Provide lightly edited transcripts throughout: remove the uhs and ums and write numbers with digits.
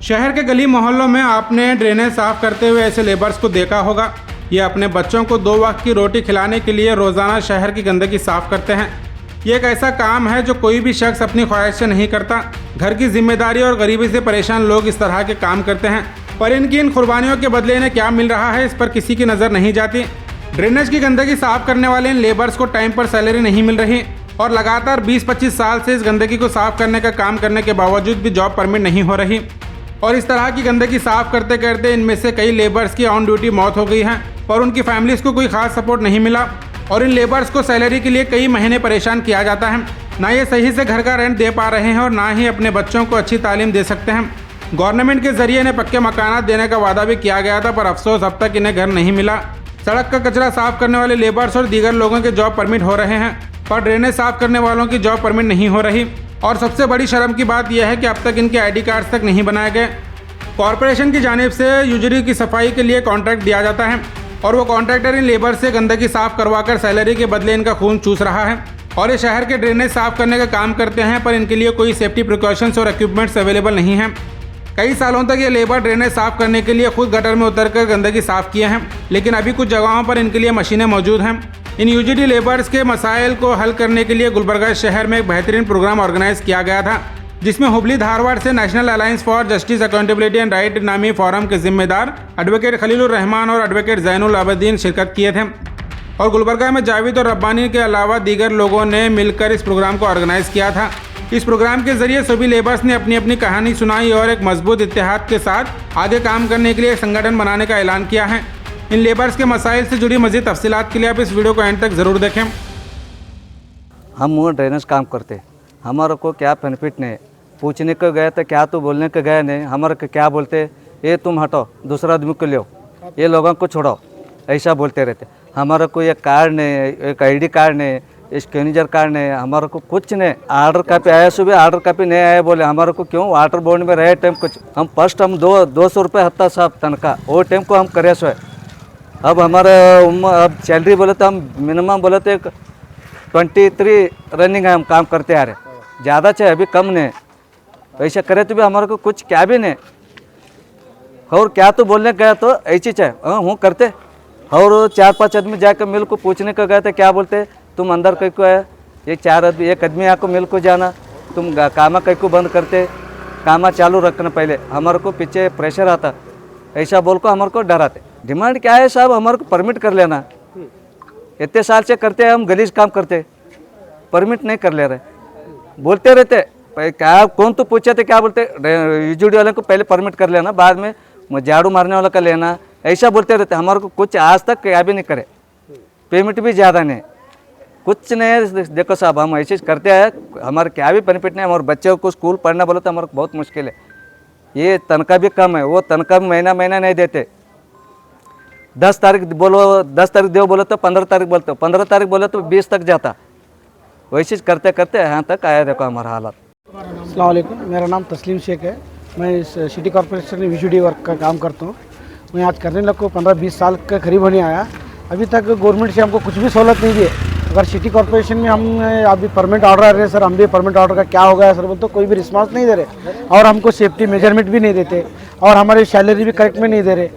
शहर के गली मोहल्लों में आपने ड्रेनेज साफ करते हुए ऐसे लेबर्स को देखा होगा। ये अपने बच्चों को 2 वक्त की रोटी खिलाने के लिए रोज़ाना शहर की गंदगी साफ करते हैं। ये एक ऐसा काम है जो कोई भी शख्स अपनी ख्वाहिश से नहीं करता। घर की जिम्मेदारी और गरीबी से परेशान लोग इस तरह के काम करते हैं, पर इनकी इन कुर्बानियों के बदले इन्हें क्या मिल रहा है, इस पर किसी की नज़र नहीं जाती। ड्रेनेज की गंदगी साफ करने वाले इन लेबर्स को टाइम पर सैलरी नहीं मिल रही और लगातार 20-25 साल से इस गंदगी को साफ करने का काम करने के बावजूद भी जॉब परमिट नहीं हो रही। और इस तरह की गंदगी साफ करते करते इनमें से कई लेबर्स की ऑन ड्यूटी मौत हो गई है और उनकी फैमिलीज़ को कोई खास सपोर्ट नहीं मिला और इन लेबर्स को सैलरी के लिए कई महीने परेशान किया जाता है। ना ये सही से घर का रेंट दे पा रहे हैं और ना ही अपने बच्चों को अच्छी तालीम दे सकते हैं। गवर्नमेंट के जरिए इन्हें पक्के मकानात देने का वादा भी किया गया था, पर अफसोस अब तक इन्हें घर नहीं मिला। सड़क का कचरा साफ करने वाले लेबर्स और दीगर लोगों के जॉब परमिट हो रहे हैं, पर ड्रेनेज साफ करने वालों की जॉब परमिट नहीं हो रही। और सबसे बड़ी शर्म की बात यह है कि अब तक इनके ID कार्ड्स तक नहीं बनाए गए। कॉरपोरेशन की जानिब से यूजरी की सफाई के लिए कॉन्ट्रैक्ट दिया जाता है और वो कॉन्ट्रैक्टर इन लेबर से गंदगी साफ करवाकर सैलरी के बदले इनका खून चूस रहा है और ये शहर के ड्रेनेज साफ करने का काम करते हैं, पर इनके लिए कोई सेफ्टी प्रिकॉशंस और इक्विपमेंट्स अवेलेबल नहीं हैं। कई सालों तक ये लेबर ड्रेनेज साफ करने के लिए खुद गटर में उतरकर गंदगी साफ किए हैं, लेकिन अभी कुछ जगहों पर इनके लिए मशीनें मौजूद हैं। इन यूजीडी लेबर्स के मसाइल को हल करने के लिए गुलबर्गा शहर में एक बेहतरीन प्रोग्राम ऑर्गेनाइज किया गया था, जिसमें हुबली धारवाड़ से national alliance for justice accountability and right नामी फोरम के जिम्मेदार एडवोकेट खलीलुर रहमान और एडवोकेट जैनुल आबदीन शिरकत किए थे और गुलबर्गा में जावेद और रब्बानी के अलावा दीगर लोगों ने मिलकर इस प्रोग्राम को ऑर्गेनाइज किया था। इस प्रोग्राम के जरिए सभी लेबर्स ने अपनी अपनी कहानी सुनाई और एक मजबूत इत्तेहाद के साथ आगे काम करने के लिए एक संगठन बनाने का ऐलान किया है। इन लेबर्स के मसाइल से जुड़ी मजीद तफसीलात के लिए आप इस वीडियो को एंड तक ज़रूर देखें। हम वो ड्रेनेज काम करते, हमारे को क्या बेनिफिट नहीं, पूछने को गए तो क्या तो बोलने को गए नहीं, हमारे को क्या बोलते, ये तुम हटो दूसरा आदमी को लो, ये लोगों को छोड़ो, ऐसा बोलते रहते। हमारे को ये कार्ड नहीं, एक ID कार्ड नहीं, स्कैनिजर कार्ड नहीं, हमारे को कुछ नहीं। आर्डर कापी आया, सुबह आर्डर कापी नहीं आया, बोले हमारे को क्यों वाटर बोर्ड में रहे टाइम कुछ। हम फर्स्ट हम 200 रुपये हत्ता साहब तनख्वाह वो टाइम को हम करे सो। अब हमारे अब सैलरी बोले तो हम मिनिमम बोले तो 23 रनिंग है, हम काम करते आ रहे, ज़्यादा चाहे अभी कम नहीं। ऐसा करे तो भी हमारे को कुछ क्या भी नहीं, और क्या तो बोलने गया तो ऐसी चाहे हूँ करते। और 4-5 आदमी जाकर मिल को पूछने को गए थे, क्या बोलते तुम अंदर कहीं को है, ये 4 आदमी एक आदमी आको मिल को जाना, तुम कामा कहीं को बंद करते, कामा चालू रखना पहले, हमारे को पीछे प्रेशर आता, ऐसा बोल को हमारे को डराते। डिमांड क्या है साहब, हमारे को परमिट कर लेना, इतने साल से करते हैं हम गलीज काम करते, परमिट नहीं कर ले रहे, बोलते रहते। क्या कौन तो पूछे थे, क्या बोलते यूजीडी वाले को पहले परमिट कर लेना, बाद में झाड़ू मारने वाला का लेना, ऐसा बोलते रहते। हमारे को कुछ आज तक क्या भी नहीं करे, पेमेंट भी ज़्यादा नहीं, कुछ नहीं। देखो साहब हम ऐसे करते हैं, हमारे क्या भी बेनिफिट नहीं। हमारे बच्चों को स्कूल पढ़ना बोलो तो हमारे को बहुत मुश्किल है। ये तनख्वाह भी कम है, वो तनख्वाह महीना नहीं देते। 10 तारीख बोलो, 10 तारीख दो बोलो तो 15 तारीख बोलते, 15 तारीख बोले तो 20 तक जाता। वैसे करते करते यहाँ तक आया। देखो हमारा हालत। अस्सलाम वालेकुम, मेरा नाम तस्लीम शेख है। मैं इस सिटी कॉर्पोरेशन में यूजीडी वर्क का काम करता हूँ। मैं आज करने लग को 15-20 साल का करीब होने आया। अभी तक गवर्नमेंट से हमको कुछ भी सहूलत नहीं दी है। अगर सिटी कॉर्पोरेशन में हम अभी परमिट ऑर्डर आ रहे हैं, सर हम भी परमिट ऑर्डर का क्या हो गया सर बोलते, कोई भी रिस्पांस नहीं दे रहे और हमको सेफ्टी मेजरमेंट भी नहीं देते और हमारी सैलरी भी करेक्ट में नहीं दे रहे।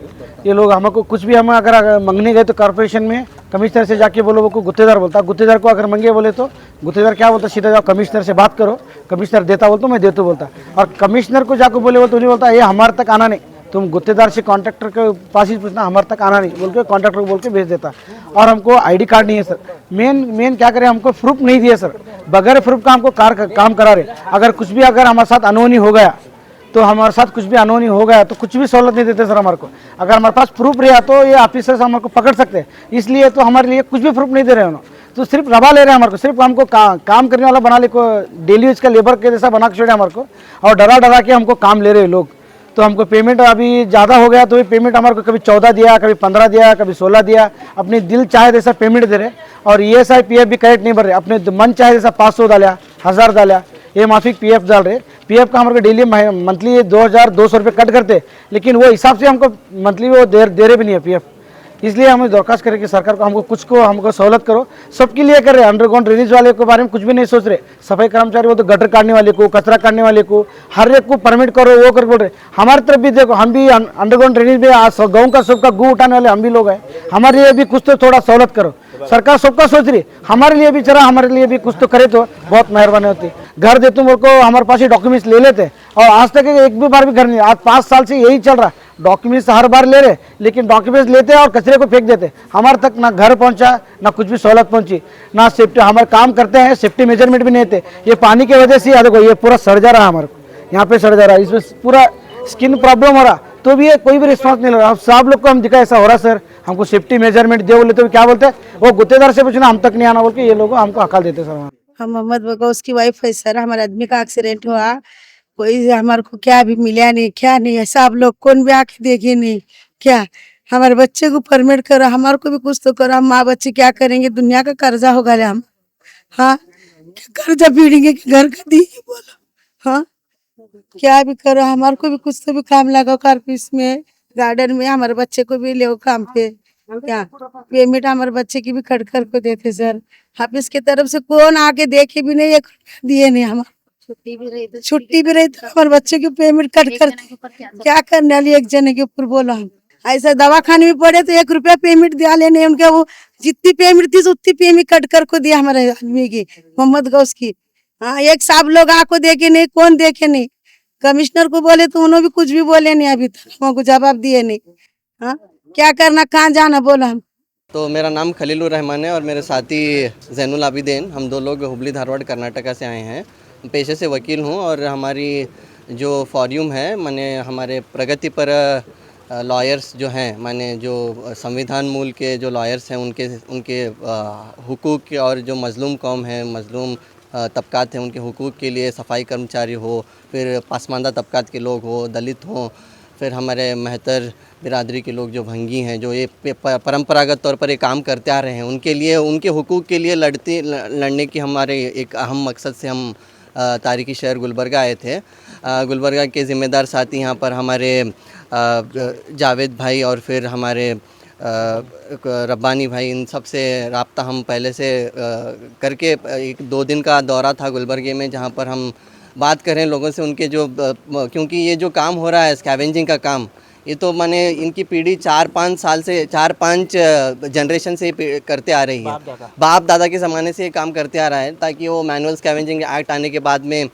ये लोग हमको कुछ भी, हम अगर मंगने गए तो कॉर्पोरेशन में कमिश्नर से जाके बोलो, वो को गुत्तेदार बोलता, गुत्तेदार को अगर मंगे बोले तो गुत्तेदार क्या बोलता, सीधा जाओ कमिश्नर से बात करो, कमिश्नर देता बोलता मैं देता बोलता। और कमिश्नर को जाकर बोले तो नहीं बोलता, ये हमारे तक आना नहीं, तुम गुत्तेदार से कॉन्ट्रैक्टर के पास ही पूछना, हमारे तक आना नहीं बोल के कॉन्ट्रैक्टर को बोल के भेज देता। और हमको ID कार्ड नहीं है सर। मेन क्या करें, हमको प्रूफ नहीं दिया सर, बगैर प्रूफ का हमको काम करा रहे। अगर कुछ भी अगर हमारे साथ अनहोनी हो गया तो हमारे साथ कुछ भी अनहोनी हो गया तो कुछ भी सहूलत नहीं देते सर हमारे को। अगर हमारे पास प्रूफ रहा तो ये ऑफिसर्स हमारे को पकड़ सकते हैं, इसलिए तो हमारे लिए कुछ भी प्रूफ नहीं दे रहे हैं। तो सिर्फ रवा ले रहे हैं हमारे को, सिर्फ हमको काम करने वाला बना ले को, डेली यूज का लेबर के जैसा बना के छोड़े हमारे को और डरा के हमको काम ले रहे हैं लोग। तो हमको पेमेंट अभी ज़्यादा हो गया तो ये पेमेंट हमारे को कभी 14 दिया, कभी 15 दिया, कभी 16 दिया, अपनी दिल चाहे जैसा पेमेंट दे रहे। और ESI PF भी करेक्ट नहीं भर रहे, अपने मन चाहे जैसा 500 डाला, 1000 डाला, ये माफिक PF डाल रहे। PF का हमारे को डेली मंथली 2200 रुपये कट करते, लेकिन वो हिसाब से हमको मंथली वो दे रहे भी नहीं है PF। इसलिए हम दरख्वास्त करें कि सरकार को हमको सहूलत करो। सबके लिए कर रहे, अंडरग्राउंड ड्रेनेज वाले के बारे में कुछ भी नहीं सोच रहे। सफाई कर्मचारी वो तो गटर काटने वाले को, कचरा काटने वाले को, हर एक को परमिट करो, वो कर बोल रहे। हमारी तरफ भी देखो, हम भी अंडरग्राउंड ड्रेनेज में गाँव का सबका गू उठाने वाले हम भी लोग हैं। हमारे लिए भी कुछ तो थोड़ा सहूलत करो। सरकार सबका सोच रही, हमारे लिए भी चला, हमारे लिए भी कुछ तो करे तो बहुत मेहरबानी होती। घर दे तुम को हमारे पास ही डॉक्यूमेंट्स ले लेते और आज तक एक भी बार भी घर नहीं। आज 5 साल से यही चल रहा, डॉक्यूमेंट्स हर बार ले रहे, लेकिन डॉक्यूमेंट्स लेते और कचरे को फेंक देते। हमारे तक ना घर पहुंचा, ना कुछ भी सहूलत पहुंची, ना सेफ्टी। हमारे काम करते हैं, सेफ्टी मेजरमेंट भी नहीं थे। ये पानी की वजह से देखो ये पूरा सड़ जा रहा है, हमारे को यहाँ पे सड़ जा रहा है, इसमें पूरा स्किन प्रॉब्लम हो रहा, तो भी ये कोई भी रिस्पॉन्स नहीं ले रहा। सब लोग को हम दिखा ऐसा हो रहा सर, हमको सेफ्टी मेजरमेंट दे बोले तो क्या बोलते हैं, वो गुत्तेदार से पूछना हम तक नहीं आना बोल के ये लोग हमको हकाल देते सर। हम मोहम्मद बगौस की वाइफ है सर। हमारे आदमी का एक्सीडेंट हुआ, कोई हमारे को क्या भी मिला नहीं, क्या नहीं, ऐसा आप लोग कौन भी आके देखे नहीं क्या। हमारे बच्चे को परमिट करो, हमारे को भी कुछ तो करो। हम माँ बच्चे क्या करेंगे, दुनिया का कर्जा होगा हम। हाँ, क्या कर्जा पीड़ेंगे कि घर का दी बोलो। हाँ, क्या भी करो, हमारे को भी कुछ तो भी काम लगाओ। कार्पिस में, गार्डन में हमारे बच्चे को भी ले काम पे। क्या पेमेंट हमारे बच्चे की भी खड़ कर को देते सर। ऑफिस की तरफ से कौन आके देखे भी नहीं, 1 रुपया दिए नहीं। हमारे छुट्टी भी रही तो हमारे बच्चे की पेमेंट कट कर क्या करने वाली एक जने के ऊपर बोलो। हम ऐसा दवाखाने में पड़े तो 1 रुपया पेमेंट दिया लेने उनका, वो जितनी पेमेंट थी उतनी पेमेंट कट कर को दिया हमारे आदमी की, मोहम्मद गौस की। हाँ, एक साहब लोग आको देखे नहीं, कौन देखे नहीं। कमिश्नर को बोले तो उन्होंने भी कुछ भी बोले नहीं, अभी तक हमको जवाब दिए नहीं। हाँ, क्या करना, कहाँ जाना बोला हम। तो मेरा नाम खलीलुर रहमान है और मेरे साथी जैनुल आबिदीन, हम 2 लोग हुबली धारवाड़ कर्नाटका से आए हैं। पेशे से वकील हूँ और हमारी जो फॉर्यूम है, माने हमारे प्रगतिपर लॉयर्स जो हैं, माने जो संविधान मूल के जो लॉयर्स हैं, उनके हुकूक और जो मज़लूम कौम है, मज़लूम तबकात हैं, उनके हुकूक के लिए सफाई कर्मचारी हो, फिर पासमानदा तबकात के लोग हो, दलित हों, फिर हमारे महतर बिरादरी के लोग जो भंगी हैं, जो ये परंपरागत तौर पर ये काम करते आ रहे हैं, उनके लिए, उनके हुकूक के लिए लड़ने की हमारे एक अहम मकसद से हम तारीखी शहर गुलबर्गा आए थे। गुलबर्गा के ज़िम्मेदार साथी यहाँ पर हमारे जावेद भाई और फिर हमारे रब्बानी भाई, इन सब से रब्ता हम पहले से करके 1-2 दिन का दौरा था गुलबर्गे में, जहाँ पर हम बात करें लोगों से उनके जो क्योंकि ये जो काम हो रहा है स्कैवेंजिंग का काम, ये तो माने इनकी पीढ़ी 4-5 साल से 4-5 जनरेशन से करते आ रही है। बाप दादा के ज़माने से ये काम करते आ रहा है, ताकि वो मैनुअल स्कैवेंजिंग एक्ट आने के बाद में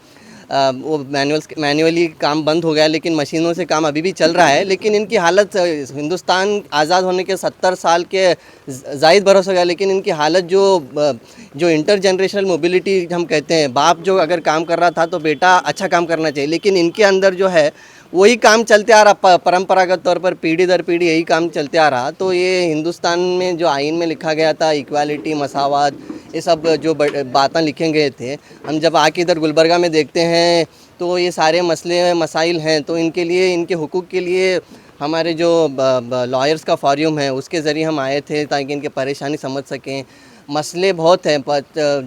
वो मैनुअली काम बंद हो गया, लेकिन मशीनों से काम अभी भी चल रहा है। लेकिन इनकी हालत, हिंदुस्तान आज़ाद होने के 70 साल के ज़ायद बरस हो गया, लेकिन इनकी हालत जो इंटर जनरेशनल मोबिलिटी हम कहते हैं, बाप जो अगर काम कर रहा था तो बेटा अच्छा काम करना चाहिए, लेकिन इनके अंदर जो है वही काम चलते आ रहा, परंपरागत तौर पर पीढ़ी दर पीढ़ी यही काम चलते आ रहा। तो ये हिंदुस्तान में जो आइन में लिखा गया था, इक्वालिटी, मसावत, ये सब जो बातें लिखे गए थे, हम जब आके इधर गुलबर्गा में देखते हैं तो ये सारे मसले मसाइल हैं। तो इनके लिए, इनके हुकूक के लिए हमारे जो लॉयर्स का फॉर्यूम है, उसके ज़रिए हम आए थे, ताकि इनकी परेशानी समझ सकें। मसले बहुत हैं,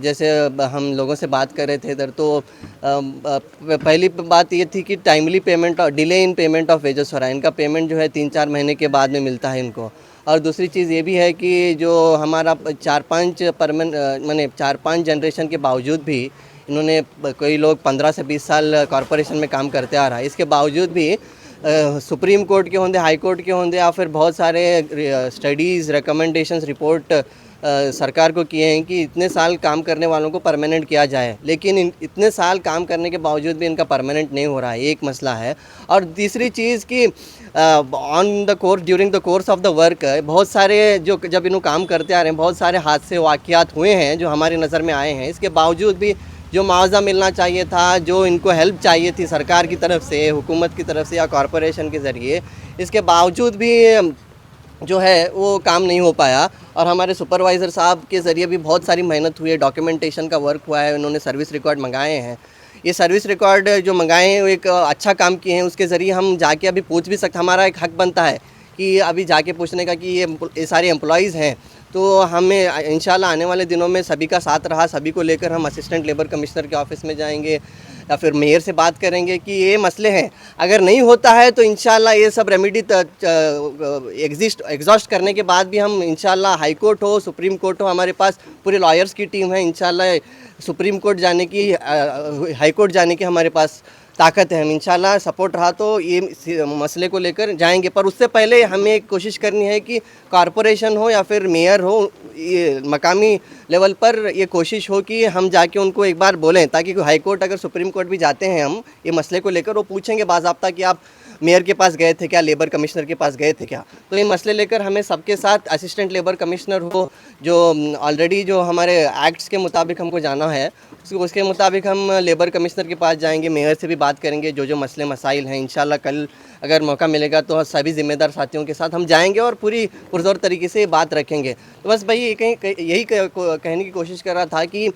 जैसे हम लोगों से बात कर रहे थे इधर, तो पहली बात ये थी कि टाइमली पेमेंट और delay in payment of wages हो रहा है। इनका पेमेंट जो है 3-4 महीने के बाद में मिलता है इनको। और दूसरी चीज़ ये भी है कि जो हमारा 4-5 जनरेशन के बावजूद भी इन्होंने, कोई लोग 15 से 20 साल कॉरपोरेशन में काम करते आ रहा है, इसके बावजूद भी सुप्रीम कोर्ट के होंगे, हाई कोर्ट के होंगे, या फिर बहुत सारे स्टडीज़, रिकमेंडेशंस, रिपोर्ट सरकार को किए हैं कि इतने साल काम करने वालों को परमानेंट किया जाए, लेकिन इतने साल काम करने के बावजूद भी इनका परमानेंट नहीं हो रहा है, एक मसला है। और तीसरी चीज़ कि on the course, during the course of the work, बहुत सारे जो जब इन्हों काम करते आ रहे हैं, बहुत सारे हादसे वाक़यात हुए हैं जो हमारी नज़र में आए हैं। इसके बावजूद भी जो मुआवजा मिलना चाहिए था, जो इनको हेल्प चाहिए थी सरकार की तरफ से, हुकूमत की तरफ से या कॉरपोरेशन के ज़रिए, इसके बावजूद भी जो है वो काम नहीं हो पाया। और हमारे सुपरवाइज़र साहब के ज़रिए भी बहुत सारी मेहनत हुई है, डॉक्यूमेंटेशन का वर्क हुआ है, उन्होंने सर्विस रिकॉर्ड मंगाए हैं। ये सर्विस रिकॉर्ड जो मंगाए हैं वो एक अच्छा काम किए हैं, उसके ज़रिए हम जाके अभी पूछ भी सकते, हमारा एक हक बनता है कि अभी जाके पूछने का कि ये सारे एम्प्लॉइज़ हैं। तो हमें इंशाल्लाह आने वाले दिनों में सभी का साथ रहा, सभी को लेकर हम असिस्टेंट लेबर कमिश्नर के ऑफिस में जाएंगे, या फिर मेयर से बात करेंगे कि ये मसले हैं। अगर नहीं होता है तो इंशाल्लाह ये सब रेमेडी एग्जॉस्ट करने के बाद भी हम इंशाल्लाह हाई कोर्ट हो, सुप्रीम कोर्ट हो, हमारे पास पूरे लॉयर्स की टीम है। इंशाल्लाह सुप्रीम कोर्ट जाने की, हाई कोर्ट जाने की हमारे पास ताकत है। हम इंशाल्लाह सपोर्ट रहा तो ये मसले को लेकर जाएंगे, पर उससे पहले हमें कोशिश करनी है कि कॉरपोरेशन हो या फिर मेयर हो, ये मकामी लेवल पर ये कोशिश हो कि हम जाके उनको एक बार बोलें, ताकि हाई कोर्ट अगर सुप्रीम कोर्ट भी जाते हैं हम ये मसले को लेकर, वो पूछेंगे बाज़ाब्ता कि आप मेयर के पास गए थे क्या, लेबर कमिश्नर के पास गए थे क्या। तो ये मसले लेकर हमें सबके साथ असिस्टेंट लेबर कमिश्नर हो, जो ऑलरेडी जो हमारे एक्ट्स के मुताबिक हमको जाना है, उसके मुताबिक हम लेबर कमिश्नर के पास जाएंगे, मेयर से भी बात करेंगे, जो जो मसले मसाइल हैं। इंशाल्लाह कल अगर मौका मिलेगा तो सभी ज़िम्मेदार साथियों के साथ हम जाएंगे और पूरी पुरज़ोर तरीके से ये बात रखेंगे। तो बस भाई यही कहने की कोशिश कर रहा था कि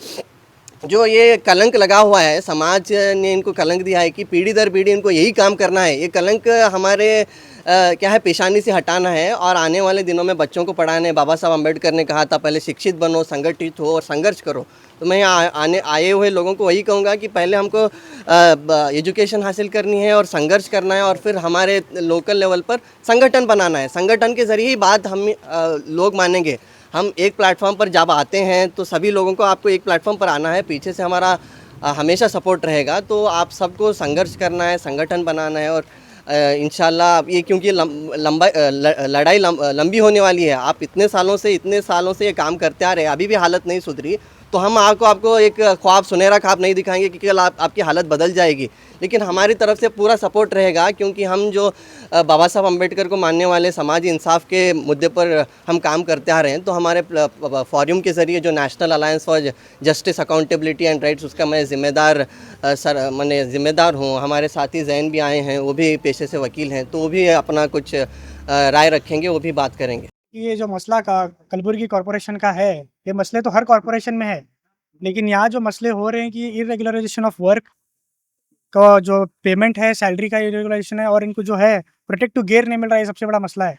जो ये कलंक लगा हुआ है, समाज ने इनको कलंक दिया है कि पीढ़ी दर पीढ़ी इनको यही काम करना है। ये कलंक हमारे क्या है, पेशानी से हटाना है और आने वाले दिनों में बच्चों को पढ़ाने। बाबा साहब अम्बेडकर ने कहा था पहले शिक्षित बनो, संगठित हो और संघर्ष करो। तो मैं आए हुए लोगों को वही कहूँगा कि पहले हमको एजुकेशन हासिल करनी है और संघर्ष करना है, और फिर हमारे लोकल लेवल पर संगठन बनाना है। संगठन के ज़रिए ही बात हम लोग मानेंगे। हम एक प्लेटफॉर्म पर जब आते हैं तो सभी लोगों को आपको एक प्लेटफॉर्म पर आना है, पीछे से हमारा हमेशा सपोर्ट रहेगा। तो आप सबको संघर्ष करना है, संगठन बनाना है, और इंशाल्लाह ये क्योंकि लड़ाई लंबी होने वाली है। आप इतने सालों से ये काम करते आ रहे हैं, अभी भी हालत नहीं सुधरी, तो हम आपको एक ख्वाब, सुनहरा ख्वाब नहीं दिखाएंगे कि कल आपकी हालत बदल जाएगी। लेकिन हमारी तरफ से पूरा सपोर्ट रहेगा, क्योंकि हम जो बाबा साहब अम्बेडकर को मानने वाले समाजी इंसाफ के मुद्दे पर हम काम करते आ रहे हैं। तो हमारे फॉरम के ज़रिए जो national alliance for justice, accountability and rights, उसका मैं ज़िम्मेदार हूँ। हमारे साथी जैन भी आए हैं, वो भी पेशे से वकील हैं, तो वो भी अपना कुछ राय रखेंगे, वो भी बात करेंगे। ये जो मसला का कलबुर्गी कॉरपोरेशन का है, ये मसले तो हर कॉरपोरेशन में है, लेकिन यहाँ जो मसले हो रहे हैं कि इरेगुलराइजेशन ऑफ वर्क का जो पेमेंट है, सैलरी का इरेगुलराइजेशन है, और इनको जो है प्रोटेक्टिव गियर नहीं मिल रहा है। ये सबसे बड़ा मसला है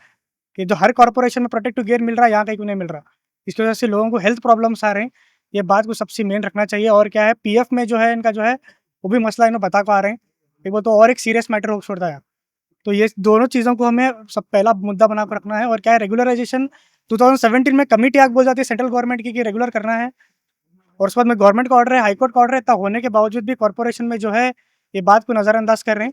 कि जो हर कॉरपोरेशन में प्रोटेक्टिव गियर मिल रहा है, यहाँ कहीं क्यों नहीं मिल रहा। इसकी वजह से लोगों को हेल्थ प्रॉब्लम्स आ रहे हैं। ये बात को सबसे मेन रखना चाहिए। और क्या है, पीएफ में जो है इनका जो है वो भी मसला इन्होंने बता पा रहे हैं कि वो तो और एक सीरियस मैटर हो छोड़ता है। तो ये दोनों चीज़ों को हमें सब पहला मुद्दा बना कर रखना है। और क्या है, रेगुलराइजेशन 2017 में कमेटी एक्ट बोल जाती है सेंट्रल गवर्नमेंट की कि रेगुलर करना है, और उसके बाद में गवर्नमेंट का ऑर्डर है, हाई कोर्ट का ऑर्डर है। इतना होने के बावजूद भी कॉर्पोरेशन में जो है ये बात को नज़रअंदाज कर रहे हैं।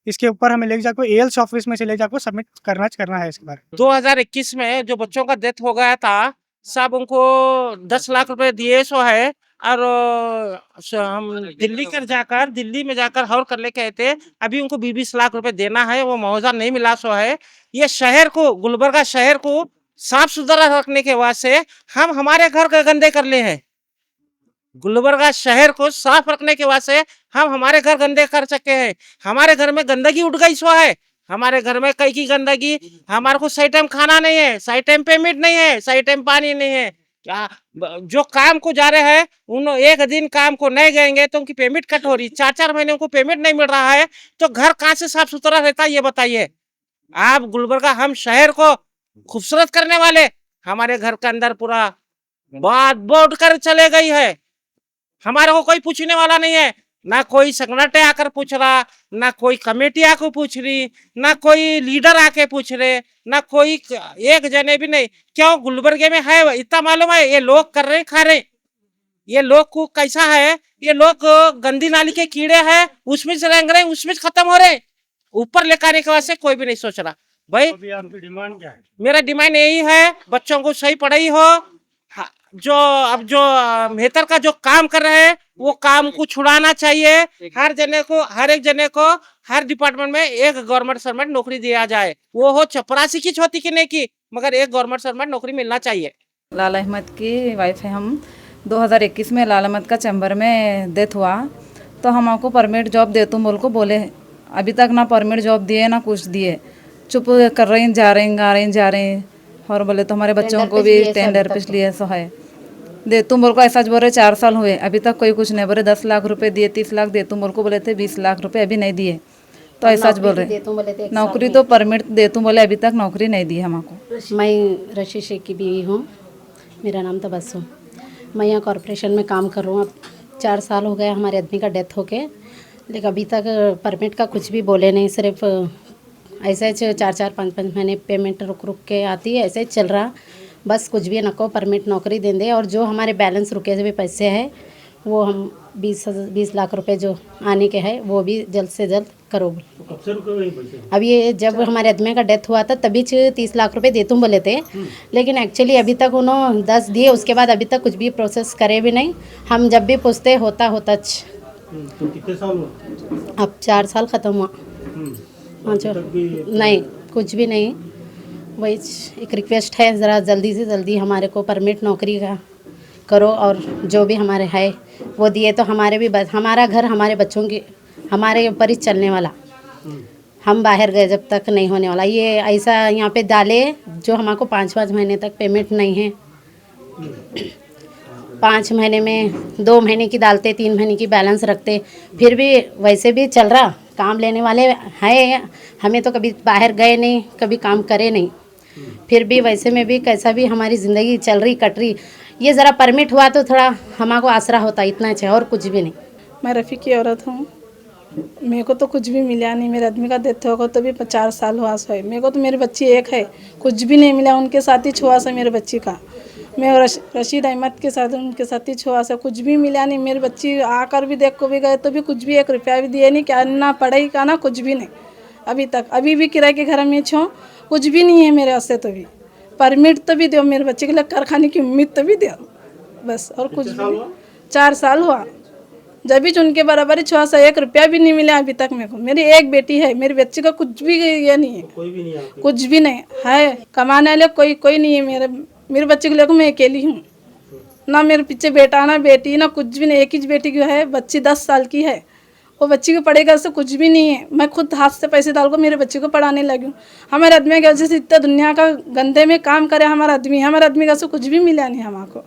इसके ऊपर हमें ले जाकर एएल्स ऑफिस में से ले जाकर सबमिट करना है इसके बारे में। 2021 में जो बच्चों का डेथ हो गया था, सब उनको 10 लाख रुपए दिए सो है। और हम दिल्ली में जाकर हौर कर लेके आए थे। अभी उनको 20 लाख रुपए देना है, वो मुआवजा नहीं मिला सो है। ये शहर को, गुलबर्गा शहर को साफ सुथरा रखने के वास्ते हम हमारे घर के गंदे कर ले हैं। गुलबर्गा शहर को साफ रखने के वास्ते हम हमारे घर गंदे कर सके हैं। हमारे घर में गंदगी उठ गई सो है। हमारे घर में कई की गंदगी, हमारे को सही टाइम खाना नहीं है, सही टाइम पेमेंट नहीं है, सही टाइम पानी नहीं है। जो काम को जा रहे हैं उन एक दिन काम को नहीं गएंगे तो उनकी पेमेंट कट हो रही, 4-4 महीने उनको पेमेंट नहीं मिल रहा है। तो घर कहाँ से साफ सुथरा रहता है, ये बताइए आप। गुलबर्गा हम शहर को खूबसूरत करने वाले, हमारे घर के अंदर पूरा बात बोट कर चले गई है। हमारे को कोई पूछने वाला नहीं है, ना कोई संगठन आकर पूछ रहा, ना कोई कमेटी आकर पूछ रही, ना कोई लीडर आके पूछ रहे, ना कोई एक जने भी नहीं। क्यों गुलबर्गे में है इतना मालूम है, ये लोग कर रहे खा रहे। ये लोग को कैसा है, ये लोग गंदी नाली के कीड़े हैं, उसमें से रेंग रहे, उसमें से खत्म हो रहे। ऊपर लेकर आने के वास्ते कोई भी नहीं सोच रहा। भाई आपकी डिमांड क्या है? मेरा डिमांड यही है, बच्चों को सही पढ़ाई हो। जो अब जो मेहतर का जो काम कर रहे हैं वो काम को छुड़ाना चाहिए। हर एक जने को हर डिपार्टमेंट में एक गवर्नमेंट सर्वेंट नौकरी दिया जाए। वो हो चपरासी की छोटी की नहीं की, मगर एक गवर्नमेंट सर्वेंट नौकरी मिलना चाहिए। लाला अहमद की वाइफ है हम। 2021 में लाला अहमद का चैम्बर में डेथ हुआ, तो हम आपको परमिट जॉब दे तुम बोल को बोले। अभी तक ना परमिट जॉब दिए ना कुछ दिए, चुप कर रहे हैं, जा रहे हैं। और बोले तो हमारे बच्चों को भी टेंडर पिछली सो है दे तुम बोल को। ऐसा बोल रहे 4 साल हुए, अभी तक कोई कुछ नहीं बोले। 10 लाख रुपए दिए, 30 लाख दे तुम बोल को बोले थे, 20 लाख रुपए अभी नहीं दिए। तो ऐसा बोल रहे नौकरी तो परमिट दे तुम बोले, अभी तक नौकरी नहीं दी हमको। मैं रशीद शेख की बीवी हूँ, मेरा नाम तबस्सुम। मैं यहाँ कॉरपोरेशन में काम कर रहा हूँ। अब 4 साल हो गए हमारे आदमी का डेथ होके। लेकिन अभी तक परमिट का कुछ भी बोले नहीं, सिर्फ ऐसे 4-4 5-5 महीने पेमेंट रुक रुक के आती है, ऐसे ही चल रहा। बस कुछ भी नको, परमिट नौकरी दे दे, और जो हमारे बैलेंस रुके हुए पैसे हैं वो हम 20 लाख रुपए जो आने के हैं वो भी जल्द से जल्द करो। अब ये जब हमारे आदमी का डेथ हुआ था तभी 30 लाख रुपए दे तुम बोले थे, लेकिन एक्चुअली अभी तक उन्होंने 10 दिए, उसके बाद अभी तक कुछ भी प्रोसेस करे भी नहीं। हम जब भी पूछते होता तो कितने साल हुआ? अब 4 साल ख़त्म हुआ। हाँ जो नहीं, कुछ भी नहीं। वही एक रिक्वेस्ट है, ज़रा जल्दी से जल्दी हमारे को परमिट नौकरी का करो, और जो भी हमारे है वो दिए तो हमारे भी हमारा घर हमारे बच्चों की हमारे ऊपर ही चलने वाला। हम बाहर गए जब तक नहीं होने वाला। ये ऐसा यहाँ पे डाले जो हमारे को 5-5 महीने तक पेमेंट नहीं है। 5 महीने में 2 महीने की डालते, 3 महीने की बैलेंस रखते, फिर भी वैसे भी चल रहा। काम लेने वाले हैं, हमें तो कभी बाहर गए नहीं, कभी काम करे नहीं, फिर भी वैसे में भी कैसा भी हमारी ज़िंदगी चल रही कट रही। ये ज़रा परमिट हुआ तो थोड़ा हमारे को आसरा होता, इतना चाहिए और कुछ भी नहीं। मैं रफ़ी की औरत हूँ, मेरे को तो कुछ भी मिला नहीं। मेरे आदमी का डेथ होगा तो भी 4 साल हुआ है। मेरे को तो मेरी बच्ची एक है, कुछ भी नहीं मिला। उनके साथ ही छुआ सा मेरे बच्ची का, मैं रशीद अहमद के साथ उनके साथ ही छुआ सा, कुछ भी मिला नहीं। मेरी बच्ची आकर भी देख को भी गए तो भी कुछ भी 1 रुपया भी दिए नहीं, क्या ना पढ़ाई का ना कुछ भी नहीं अभी तक। अभी भी किराए के घर में छो, कुछ भी नहीं है मेरे से। तो भी परमिट तो भी दो, मेरे बच्चे के लिए कारखाने की उम्मीद तो भी दो, बस और कुछ भी नहीं। 4 साल हुआ जब भी उनके बराबर ही छुआ सा, 1 रुपया भी नहीं मिला अभी तक मेरे को। मेरी एक बेटी है, मेरी बच्ची का कुछ भी ये नहीं है, कोई भी नहीं है, कुछ भी नहीं है। कमाने वाले कोई नहीं है। मेरे बच्चे को लेकर मैं अकेली हूँ, ना मेरे पीछे बेटा ना बेटी ना कुछ भी नहीं। एक ही बेटी की है, बच्ची 10 साल की है, वो बच्ची को पढ़ेगा उससे कुछ भी नहीं है। मैं खुद हाथ से पैसे डाल कर मेरे बच्चे को पढ़ाने लगी हूँ। हमारे आदमी की वजह से इतना दुनिया का गंदे में काम करे हमारा आदमी का से कुछ भी मिला नहीं हमारे को।